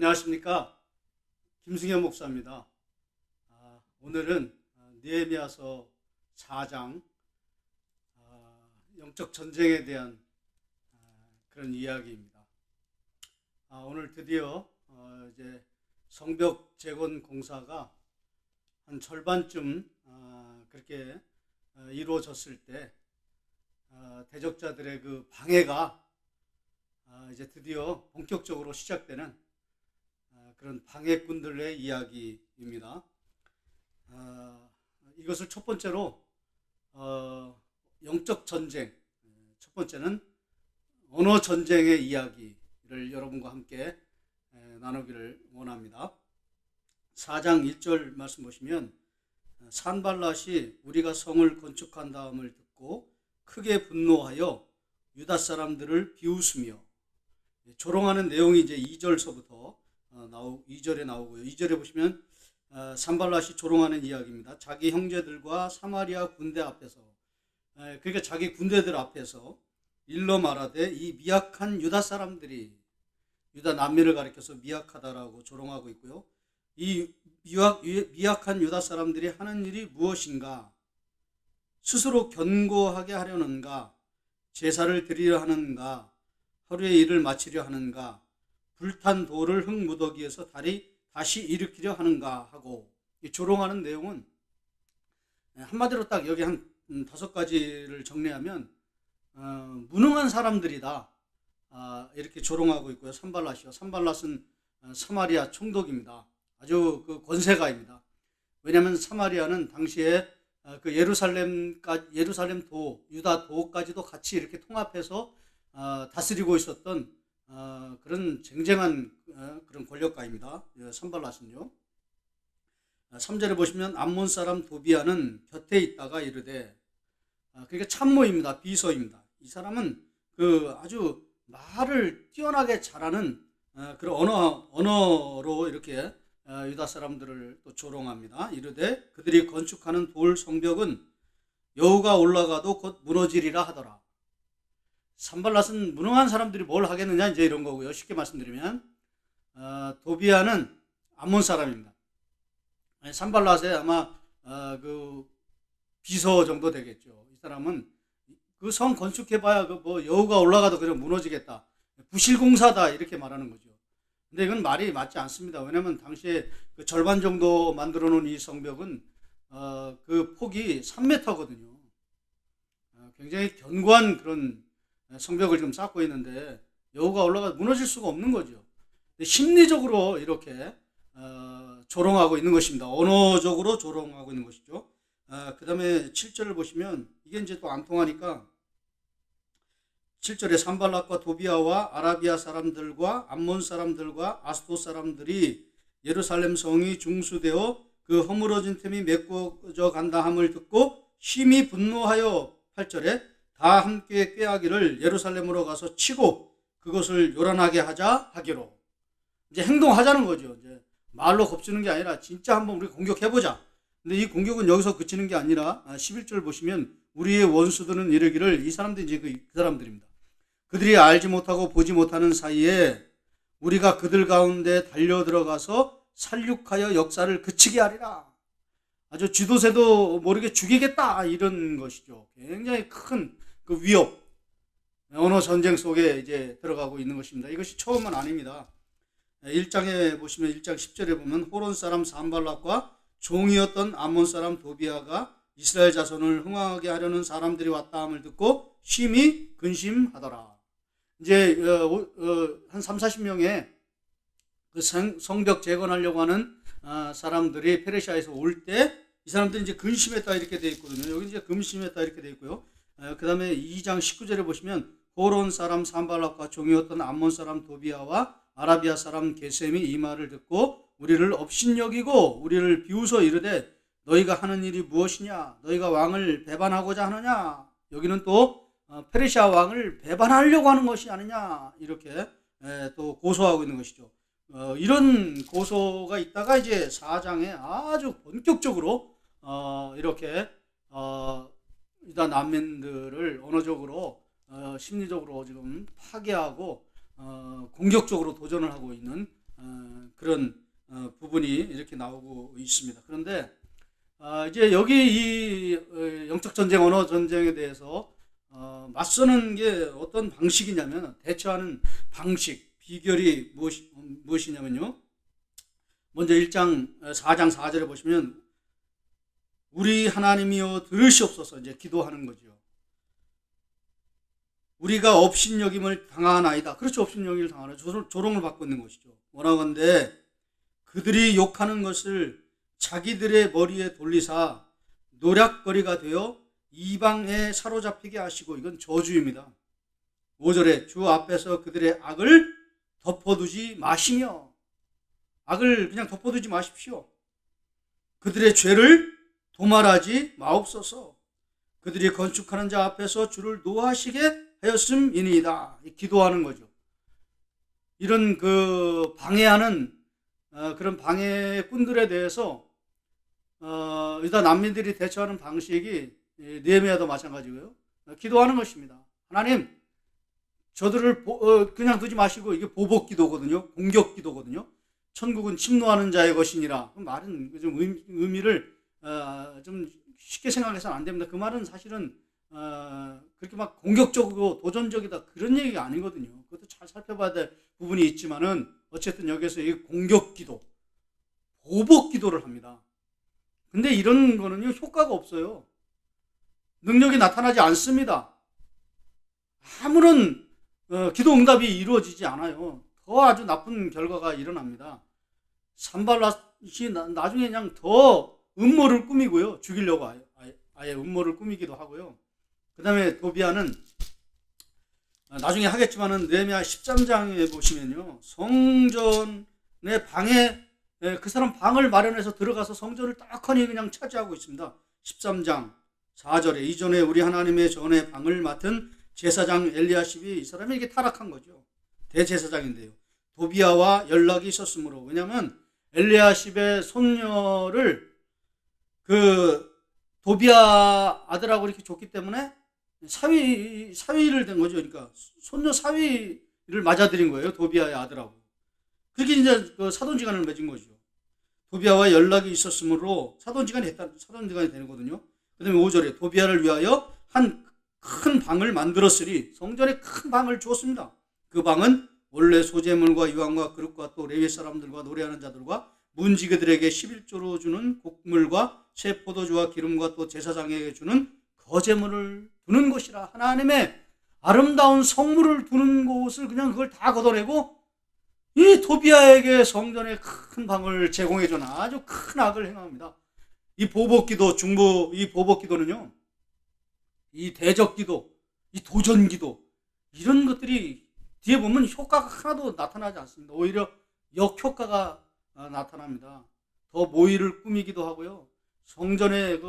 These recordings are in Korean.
안녕하십니까. 김승현 목사입니다. 오늘은 느헤미야서 4장 영적 전쟁에 대한 그런 이야기입니다. 오늘 드디어 이제 성벽 재건 공사가 한 절반쯤 그렇게 이루어졌을 때 대적자들의 그 방해가 이제 드디어 본격적으로 시작되는 그런 방해꾼들의 이야기입니다. 이것을 첫 번째로 영적 전쟁, 첫 번째는 언어 전쟁의 이야기를 여러분과 함께 나누기를 원합니다. 4장 1절 말씀 보시면 산발랏이 우리가 성을 건축한 다음을 듣고 크게 분노하여 유다 사람들을 비웃으며, 조롱하는 내용이 이제 2절서부터 2절에 나오고요. 2절에 보시면 산발랏이 조롱하는 이야기입니다. 자기 형제들과 사마리아 군대 앞에서, 그러니까 자기 군대들 앞에서 일러 말하되 이 미약한 유다 사람들이, 유다 난민을 가리켜서 미약하다라고 조롱하고 있고요. 이 미약한 유다 사람들이 하는 일이 무엇인가? 스스로 견고하게 하려는가? 제사를 드리려 하는가? 하루의 일을 마치려 하는가? 불탄 돌을 흙무더기에서 다시 일으키려 하는가 하고, 이 조롱하는 내용은 한마디로 딱 여기 한 5가지를 정리하면 무능한 사람들이다, 이렇게 조롱하고 있고요. 산발랏이요. 산발랏은 사마리아 총독입니다. 아주 그 권세가입니다. 왜냐하면 사마리아는 당시에 그 예루살렘 도, 유다 도까지도 같이 이렇게 통합해서 다스리고 있었던 그런 쟁쟁한 그런 권력가입니다. 산발랏은요. 3절에 보시면 암몬 사람 도비아는 곁에 있다가 이르되, 그러니까 참모입니다. 비서입니다. 이 사람은 그 아주 말을 뛰어나게 잘하는 그런 언어로 이렇게 유다 사람들을 또 조롱합니다. 이르되 그들이 건축하는 돌 성벽은 여호가 올라가도 곧 무너지리라 하더라. 산발랏은 무능한 사람들이 뭘 하겠느냐, 이제 이런 거고요. 쉽게 말씀드리면 도비아는 암몬 사람입니다. 산발랏의 아마 그 비서 정도 되겠죠. 이 사람은 그 성 건축해봐야 그 뭐 여우가 올라가도 그냥 무너지겠다, 부실공사다, 이렇게 말하는 거죠. 근데 이건 말이 맞지 않습니다. 왜냐하면 당시에 그 절반 정도 만들어 놓은 이 성벽은 그 폭이 3m거든요. 굉장히 견고한 그런 성벽을 지금 쌓고 있는데 여우가 올라가 무너질 수가 없는 거죠. 심리적으로 이렇게 조롱하고 있는 것입니다. 언어적으로 조롱하고 있는 것이죠. 그 다음에 7절을 보시면 이게 이제 또 안 통하니까 7절에 산발랏과 도비아와 아라비아 사람들과 암몬 사람들과 아스돗 사람들이 예루살렘 성이 중수되어 그 허물어진 틈이 메꿔져 간다 함을 듣고 심히 분노하여 8절에 다 함께 꾀하기를 예루살렘으로 가서 치고 그것을 요란하게 하자 하기로, 이제 행동하자는 거죠. 이제 말로 겁주는 게 아니라 진짜 한번 우리 공격해보자. 근데 이 공격은 여기서 그치는 게 아니라 11절 보시면 우리의 원수들은 이르기를, 이 사람들이 이제 그 사람들입니다. 그들이 알지 못하고 보지 못하는 사이에 우리가 그들 가운데 달려 들어가서 살육하여 역사를 그치게 하리라. 아주 쥐도새도 모르게 죽이겠다, 이런 것이죠. 굉장히 큰 그 위협, 언어 전쟁 속에 이제 들어가고 있는 것입니다. 이것이 처음은 아닙니다. 1장에 보시면 1장 10절에 보면 호론 사람 산발랏과 종이었던 암몬 사람 도비아가 이스라엘 자손을 흥황하게 하려는 사람들이 왔다 함을 듣고 심히 근심하더라. 이제 한 30-40명의 그 성벽 재건하려고 하는 사람들이 페르시아에서 올 때 이 사람들이 이제 근심했다, 이렇게 되어 있거든요. 여기 이제 근심했다, 이렇게 되어 있고요. 그 다음에 2장 19절에 보시면 호론 사람 산발랏과 종이었던 암몬 사람 도비아와 아라비아 사람 게셈이 이 말을 듣고 우리를 업신여기고 우리를 비웃어 이르되 너희가 하는 일이 무엇이냐? 너희가 왕을 배반하고자 하느냐? 여기는 또 페르시아 왕을 배반하려고 하는 것이 아니냐, 이렇게 또 고소하고 있는 것이죠. 이런 고소가 있다가 이제 4장에 아주 본격적으로 이렇게 유다 난민들을 언어적으로 심리적으로 지금 파괴하고 공격적으로 도전을 하고 있는 그런 부분이 이렇게 나오고 있습니다. 그런데 이제 여기 이 영적 전쟁, 언어 전쟁에 대해서 맞서는 게 어떤 방식이냐면, 대처하는 방식, 비결이 무엇이냐면요. 먼저 4장 4절에 보시면, 우리 하나님이여 들으시옵소서, 이제 기도하는 거죠. 우리가 업신여김을 당하나이다. 그렇죠. 업신여김을 당하나, 조롱을 받고 있는 것이죠. 원하건대 그들이 욕하는 것을 자기들의 머리에 돌리사 노략거리가 되어 이방에 사로잡히게 하시고, 이건 저주입니다. 5절에 주 앞에서 그들의 악을 덮어두지 마시며, 악을 그냥 덮어두지 마십시오. 그들의 죄를 도말하지 마옵소서. 그들이 건축하는 자 앞에서 주를 노하시게 하였음이니이다. 기도하는 거죠. 이런 방해하는 그런 방해꾼들에 대해서 일단 난민들이 대처하는 방식이 느헤미야도 마찬가지고요. 기도하는 것입니다. 하나님, 저들을 그냥 두지 마시고, 이게 보복 기도거든요. 공격 기도거든요. 천국은 침노하는 자의 것이니라. 그 말은 좀 의미를 좀 쉽게 생각해서는 안 됩니다. 그 말은 사실은 그렇게 막 공격적이고 도전적이다, 그런 얘기가 아니거든요. 그것도 잘 살펴봐야 될 부분이 있지만은, 어쨌든 여기서 이 공격 기도, 보복 기도를 합니다. 근데 이런 거는요, 효과가 없어요. 능력이 나타나지 않습니다. 아무런 기도 응답이 이루어지지 않아요. 더 아주 나쁜 결과가 일어납니다. 산발랏이 나중에 그냥 더 음모를 꾸미고요. 죽이려고 아예 음모를 꾸미기도 하고요. 그 다음에 도비아는 나중에 하겠지만은 느헤미야 13장에 보시면요, 성전의 방에 그 사람 방을 마련해서 들어가서 성전을 딱하니 그냥 차지하고 있습니다. 13장 4절에 이전에 우리 하나님의 전에 방을 맡은 제사장 엘리야십이, 이 사람이 이게 타락한 거죠. 대제사장인데요. 도비아와 연락이 있었으므로, 왜냐하면 엘리야십의 손녀를 도비아 아들하고 이렇게 줬기 때문에 사위를 된 거죠. 그러니까 손녀 사위를 맞아들인 거예요. 도비아의 아들하고. 그게 이제 사돈지간을 맺은 거죠. 도비아와 연락이 있었으므로 사돈지간이 되거든요. 그 다음에 5절에 도비아를 위하여 한 큰 방을 만들었으리, 성전에 큰 방을 주었습니다. 그 방은 원래 소재물과 유황과 그릇과 또 레위 사람들과 노래하는 자들과 문지기들에게 11조로 주는 곡물과 새 포도주와 기름과 또 제사장에게 주는 거제물을 두는 곳이라. 하나님의 아름다운 성물을 두는 곳을 그냥 그걸 다 걷어내고 이 도비아에게 성전에 큰 방을 제공해주는 아주 큰 악을 행합니다. 이 보복기도, 이 보복기도는요, 이 대적기도, 이 도전기도, 이런 것들이 뒤에 보면 효과가 하나도 나타나지 않습니다. 오히려 역효과가 나타납니다. 더 모의를 꾸미기도 하고요. 성전에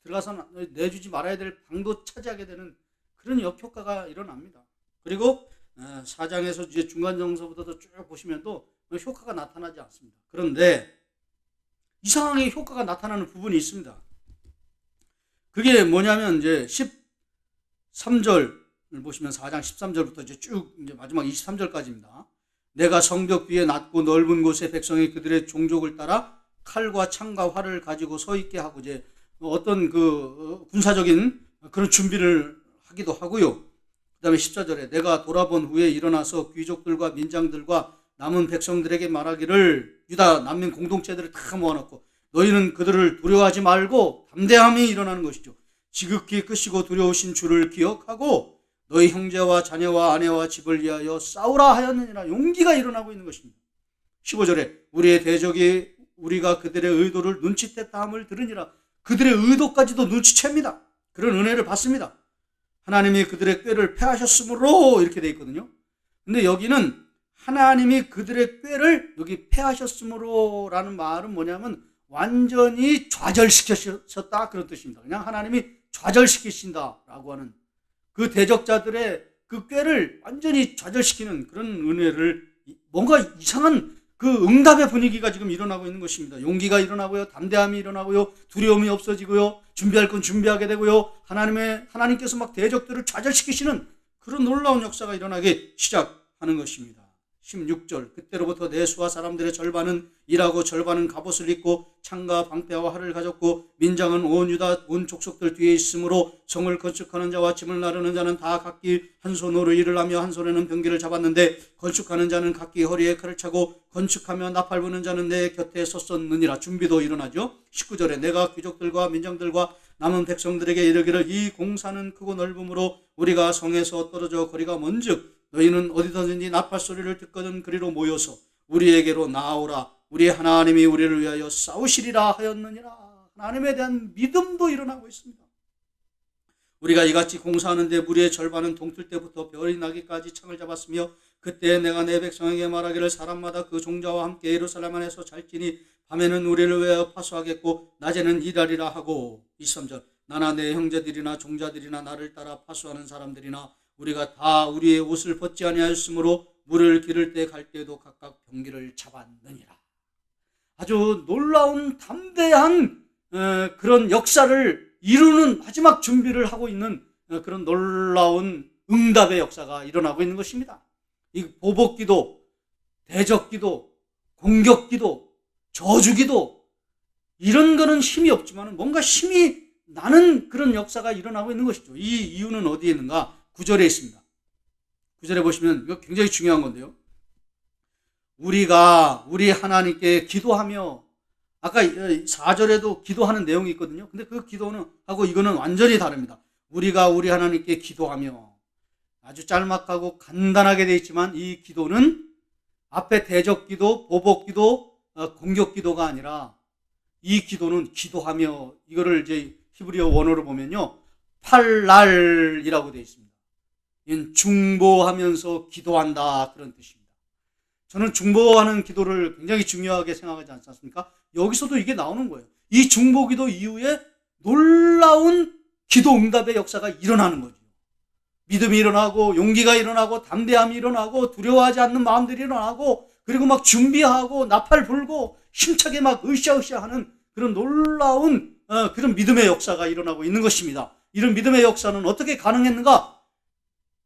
들어가서 내주지 말아야 될 방도 차지하게 되는 그런 역효과가 일어납니다. 그리고 4장에서 이제 중간 정서부터 쭉 보시면 또 효과가 나타나지 않습니다. 그런데 이상하게 효과가 나타나는 부분이 있습니다. 그게 뭐냐면 이제 13절을 보시면 4장 13절부터 이제 쭉 이제 마지막 23절까지입니다. 내가 성벽 위에 낮고 넓은 곳에 백성이 그들의 종족을 따라 칼과 창과 활을 가지고 서 있게 하고, 이제 어떤 군사적인 그런 준비를 하기도 하고요. 그 다음에 14절에 내가 돌아본 후에 일어나서 귀족들과 민장들과 남은 백성들에게 말하기를, 유다 난민 공동체들을 다 모아놓고 너희는 그들을 두려워하지 말고 담대함이 일어나는 것이죠. 지극히 크시고 두려우신 주를 기억하고 너희 형제와 자녀와 아내와 집을 위하여 싸우라 하였느니라. 용기가 일어나고 있는 것입니다. 15절에 우리의 대적이 우리가 그들의 의도를 눈치챘다 함을 들으니라. 그들의 의도까지도 눈치챕니다. 그런 은혜를 받습니다. 하나님이 그들의 꾀를 패하셨으므로, 이렇게 돼 있거든요. 근데 여기는 하나님이 그들의 꾀를 여기 패하셨으므로 라는 말은 뭐냐면 완전히 좌절시키셨다, 그런 뜻입니다. 그냥 하나님이 좌절시키신다라고 하는, 그 대적자들의 그 꾀를 완전히 좌절시키는 그런 은혜를, 뭔가 이상한 응답의 분위기가 지금 일어나고 있는 것입니다. 용기가 일어나고요, 담대함이 일어나고요, 두려움이 없어지고요, 준비할 건 준비하게 되고요, 하나님께서 막 대적들을 좌절시키시는 그런 놀라운 역사가 일어나기 시작하는 것입니다. 16절 그때로부터 내 수하 사람들의 절반은 일하고 절반은 갑옷을 입고 창과 방패와 활을 가졌고 민장은 온 유다 온 족속들 뒤에 있으므로 성을 건축하는 자와 짐을 나르는 자는 다 각기 한 손으로 일을 하며 한 손에는 병기를 잡았는데 건축하는 자는 각기 허리에 칼을 차고 건축하며 나팔 부는 자는 내 곁에 섰었느니라. 준비도 일어나죠. 19절에 내가 귀족들과 민장들과 남은 백성들에게 이르기를 이 공사는 크고 넓음으로 우리가 성에서 떨어져 거리가 먼즉 너희는 어디든지 나팔 소리를 듣거든 그리로 모여서 우리에게로 나아오라. 우리 하나님이 우리를 위하여 싸우시리라 하였느니라. 하나님에 대한 믿음도 일어나고 있습니다. 우리가 이같이 공사하는데 무리의 절반은 동틀 때부터 별이 나기까지 창을 잡았으며 그때 내가 내 백성에게 말하기를 사람마다 그 종자와 함께 예루살렘 안에서 잘지니 밤에는 우리를 위하여 파수하겠고 낮에는 일하리라 하고. 23절 나나 내 형제들이나 종자들이나 나를 따라 파수하는 사람들이나 우리가 다 우리의 옷을 벗지 아니하였으므로 물을 기를 때 갈 때에도 각각 병기를 잡았느니라. 아주 놀라운 담대한 그런 역사를 이루는 마지막 준비를 하고 있는 그런 놀라운 응답의 역사가 일어나고 있는 것입니다. 이 보복기도, 대적기도, 공격기도, 저주기도 이런 거는 힘이 없지만 뭔가 힘이 나는 그런 역사가 일어나고 있는 것이죠. 이 이유는 어디에 있는가? 9절에 있습니다. 9절에 보시면 이거 굉장히 중요한 건데요. 우리가 우리 하나님께 기도하며 아까 4절에도 기도하는 내용이 있거든요. 근데 그 기도는 하고 이거는 완전히 다릅니다. 우리가 우리 하나님께 기도하며 아주 짤막하고 간단하게 되어 있지만 이 기도는 앞에 대적기도, 보복기도, 공격기도가 아니라 이 기도는 기도하며 이거를 이제 히브리어 원어로 보면요. 팔랄이라고 되어 있습니다. 이는 중보하면서 기도한다 그런 뜻입니다. 저는 중보하는 기도를 굉장히 중요하게 생각하지 않지 않습니까? 여기서도 이게 나오는 거예요. 이 중보기도 이후에 놀라운 기도 응답의 역사가 일어나는 거죠. 믿음이 일어나고 용기가 일어나고 담대함이 일어나고 두려워하지 않는 마음들이 일어나고 그리고 막 준비하고 나팔 불고 힘차게 막 으쌰으쌰 하는 그런 놀라운 그런 믿음의 역사가 일어나고 있는 것입니다. 이런 믿음의 역사는 어떻게 가능했는가?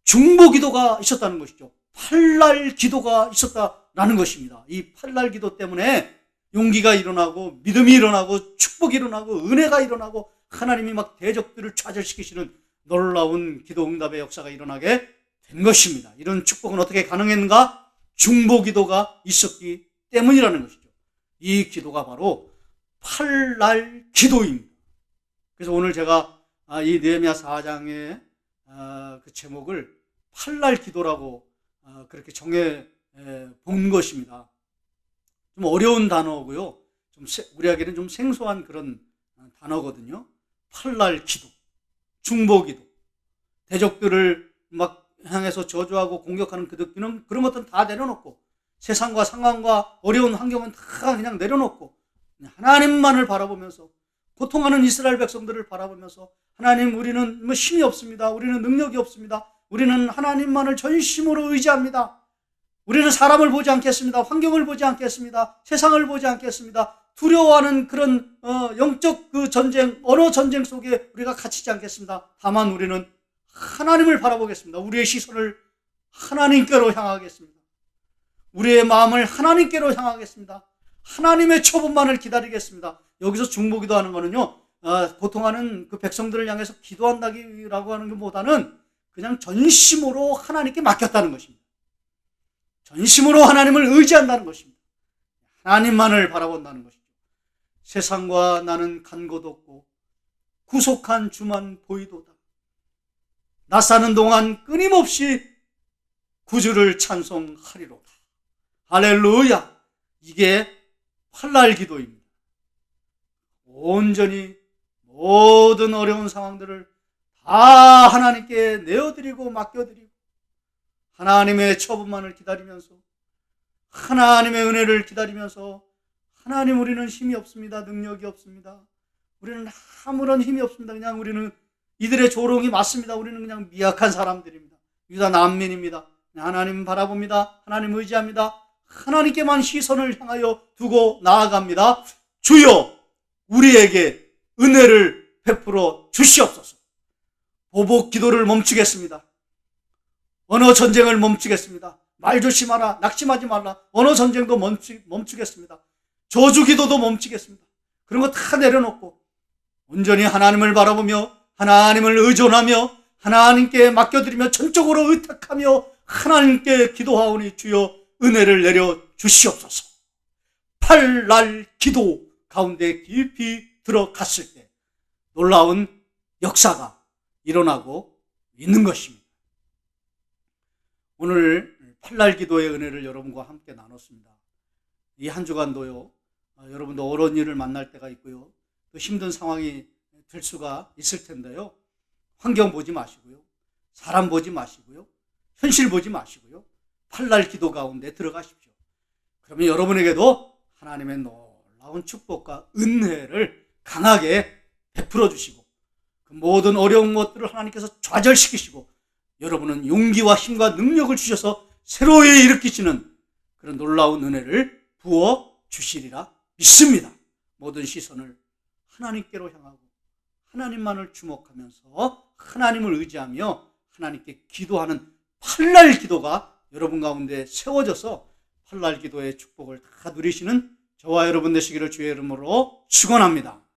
중보기도가 있었다는 것이죠. 팔날 기도가 있었다라는 것입니다. 이 팔날 기도 때문에 용기가 일어나고 믿음이 일어나고 축복이 일어나고 은혜가 일어나고 하나님이 막 대적들을 좌절시키시는 놀라운 기도 응답의 역사가 일어나게 된 것입니다. 이런 축복은 어떻게 가능했는가? 중보기도가 있었기 때문이라는 것이죠. 이 기도가 바로 팔날 기도입니다. 그래서 오늘 제가 이 느헤미야 4장의 그 제목을 팔날 기도라고 그렇게 정해 본 것입니다. 좀 어려운 단어고요. 좀 우리에게는 좀 생소한 그런 단어거든요. 팔날 기도, 중보기도, 대적들을 막 향해서 저주하고 공격하는 그런 것들은 다 내려놓고 세상과 상황과 어려운 환경은 다 그냥 내려놓고 하나님만을 바라보면서 고통하는 이스라엘 백성들을 바라보면서 하나님 우리는 뭐 힘이 없습니다. 우리는 능력이 없습니다. 우리는 하나님만을 전심으로 의지합니다. 우리는 사람을 보지 않겠습니다. 환경을 보지 않겠습니다. 세상을 보지 않겠습니다. 두려워하는 그런 영적 그 전쟁, 언어 전쟁 속에 우리가 갇히지 않겠습니다. 다만 우리는 하나님을 바라보겠습니다. 우리의 시선을 하나님께로 향하겠습니다. 우리의 마음을 하나님께로 향하겠습니다. 하나님의 초분만을 기다리겠습니다. 여기서 중보기도 하는 거는요, 고통하는 그 백성들을 향해서 기도한다기라고 하는 것보다는 그냥 전심으로 하나님께 맡겼다는 것입니다. 전심으로 하나님을 의지한다는 것입니다. 하나님만을 바라본다는 것이죠. 세상과 나는 간 곳 없고 구속한 주만 보이도다. 나 사는 동안 끊임없이 구주를 찬송하리로다. 할렐루야. 이게 팔날 기도입니다. 온전히 모든 어려운 상황들을 다 하나님께 내어드리고 맡겨드리고 하나님의 처분만을 기다리면서 하나님의 은혜를 기다리면서 하나님 우리는 힘이 없습니다. 능력이 없습니다. 우리는 아무런 힘이 없습니다. 그냥 우리는 이들의 조롱이 맞습니다. 우리는 그냥 미약한 사람들입니다. 유다 난민입니다. 하나님 바라봅니다. 하나님 의지합니다. 하나님께만 시선을 향하여 두고 나아갑니다. 주여 우리에게 은혜를 베풀어 주시옵소서. 보복 기도를 멈추겠습니다. 언어 전쟁을 멈추겠습니다. 말 조심하라. 낙심하지 말라. 언어 전쟁도 멈추겠습니다. 저주 기도도 멈추겠습니다. 그런 거 다 내려놓고 온전히 하나님을 바라보며 하나님을 의존하며 하나님께 맡겨드리며 전적으로 의탁하며 하나님께 기도하오니 주여 은혜를 내려 주시옵소서. 팔날 기도 가운데 깊이 들어갔을 때 놀라운 역사가 일어나고 있는 것입니다. 오늘 팔날 기도의 은혜를 여러분과 함께 나눴습니다. 이 한 주간도요, 여러분도 어려운 일을 만날 때가 있고요, 또 힘든 상황이 될 수가 있을 텐데요, 환경 보지 마시고요, 사람 보지 마시고요, 현실 보지 마시고요, 팔날 기도 가운데 들어가십시오. 그러면 여러분에게도 하나님의 놀라운 축복과 은혜를 강하게 베풀어 주시고 그 모든 어려운 것들을 하나님께서 좌절시키시고 여러분은 용기와 힘과 능력을 주셔서 새로이 일으키시는 그런 놀라운 은혜를 부어 주시리라 믿습니다. 모든 시선을 하나님께로 향하고 하나님만을 주목하면서 하나님을 의지하며 하나님께 기도하는 팔날 기도가 여러분 가운데 세워져서 팔날 기도의 축복을 다 누리시는 저와 여러분 되시기를 주의 이름으로 축원합니다.